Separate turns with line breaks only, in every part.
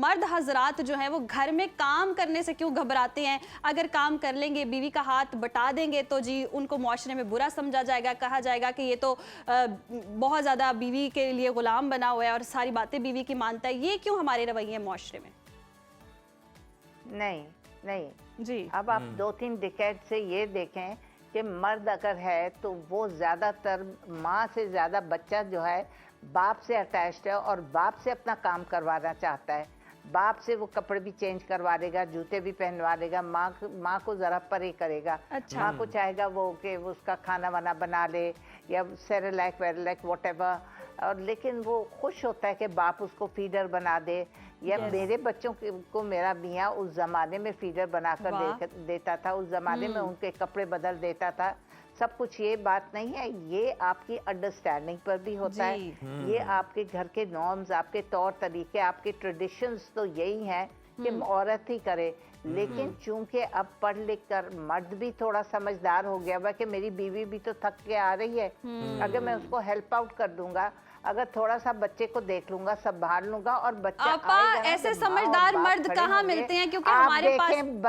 मर्द हजरात जो हैं वो घर में काम करने से क्यों घबराते हैं? अगर काम कर लेंगे, बीवी का हाथ बटा देंगे तो जी उनको मुआशरे में बुरा समझा जाएगा, कहा जाएगा कि ये तो बहुत ज़्यादा बीवी के लिए गुलाम बना हुआ है और सारी बातें बीवी की मानता है। ये क्यों हमारे रवैये मुआशरे में?
नहीं नहीं
जी।
अब आप 2-3 डिकेड से ये देखें कि मर्द अगर है तो वो ज़्यादातर माँ से ज़्यादा बच्चा जो है बाप से अटैच्ड है और बाप से अपना काम करवाना चाहता है। बाप से वो कपड़े भी चेंज करवा देगा, जूते भी पहनवा देगा, माँ को ज़रा परे करेगा।
अच्छा।
माँ को चाहेगा वो कि वो उसका खाना वाना बना ले या सेरेलैक वेरेलैक व्हाटएवर, और लेकिन वो खुश होता है कि बाप उसको फीडर बना दे। या मेरे बच्चों को मेरा मियाँ उस ज़माने में फीडर बनाकर देता था, उस ज़माने में उनके कपड़े बदल देता था, सब कुछ। ये बात नहीं है, ये आपकी अंडरस्टैंडिंग पर भी होता है। ये आपके घर के नॉर्म्स, आपके तौर तरीके, आपके ट्रेडिशंस तो यही हैं कि औरत ही करे। लेकिन चूंकि अब पढ़ लिख कर मर्द भी थोड़ा समझदार हो गया हुआ कि मेरी बीवी भी तो थक के आ रही है, अगर मैं उसको हेल्प आउट कर दूंगा, अगर थोड़ा सा बच्चे को देख लूंगा, संभाल लूंगा, और बच्चा आएगा ना,
ऐसे
जब माँ और
समझदार
बाप
मर्द
खड़े
कहाँ
होंगे,
मिलते हैं? क्योंकि
आप
हमारे पास
देखें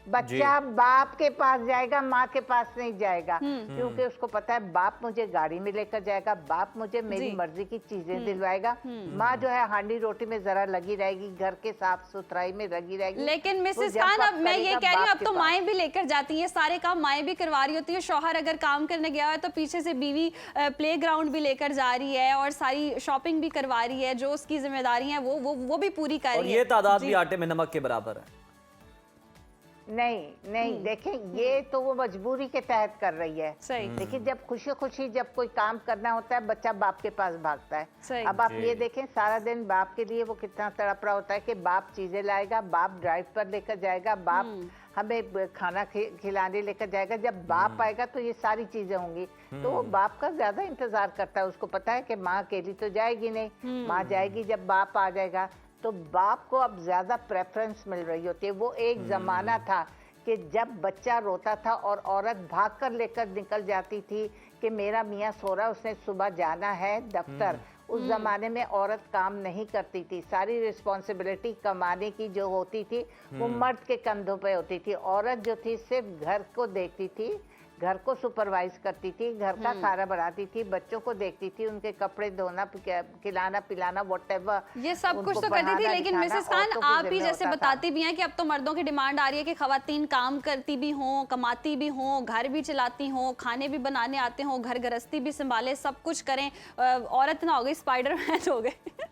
बच्चा बाप के पास जाएगा, माँ के पास नहीं जाएगा, क्योंकि उसको पता है बाप मुझे गाड़ी में लेकर जाएगा, बाप मुझे मेरी मर्जी की चीजें दिलवाएगा। माँ जो है हांडी रोटी में जरा लगी रहेगी, घर के साफ सुथराई में लगी रहेगी।
लेकिन मिसेस खान, अब मैं ये कह रही हूँ, अब तो माएँ भी लेकर जाती हैं, सारे काम माएँ भी करवा रही होती है। शौहर अगर काम करने गया है तो पीछे से बीवी प्ले ग्राउंड भी लेकर जा रही है और सारी शॉपिंग भी करवा रही है, जो उसकी जिम्मेदारी है वो भी पूरी कर रही है।
और ये तादाद भी आटे में नमक के बराबर है।
नहीं देखें, ये तो वो मजबूरी के तहत कर रही है।
सही।
लेकिन जब खुशी खुशी जब कोई काम करना होता है, बच्चा बाप के पास भागता है।
सही।
अब आप ये देखें, सारा दिन बाप के लिए वो कितना तड़प रहा होता है कि बाप चीजें लाएगा, बाप ड्राइव पर लेकर जाएगा, बाप हमें खाना खिलाने लेकर जाएगा। जब बाप आएगा तो ये सारी चीजें होंगी, तो वो बाप का ज्यादा इंतजार करता है। उसको पता है कि माँ अकेली तो जाएगी नहीं, माँ जाएगी जब बाप आ जाएगा। तो बाप को अब ज्यादा प्रेफरेंस मिल रही होती है। वो एक जमाना था कि जब बच्चा रोता था और औरत भाग कर लेकर निकल जाती थी कि मेरा मियाँ सो रहा है, उसने सुबह जाना है दफ्तर। उस जमाने में औरत काम नहीं करती थी, सारी रिस्पॉन्सिबिलिटी कमाने की जो होती थी वो मर्द के कंधों पे होती थी। औरत जो थी सिर्फ घर को देखती थी, घर को सुपरवाइज करती थी, घर का खाना बनाती थी, बच्चों को देखती थी, उनके कपड़े धोना, खिलाना पिलाना व्हाटएवर,
ये सब कुछ तो करती थी। लेकिन मिसेस खान, आप ही जैसे बताती भी हैं कि अब तो मर्दों की डिमांड आ रही है कि खवातीन काम करती भी हों, कमाती भी हों, घर भी चलाती हों, खाने भी बनाने आते हों, घर गृहस्थी भी संभाले, सब कुछ करें। औरत ना हो गई स्पाइडरमैन हो गए।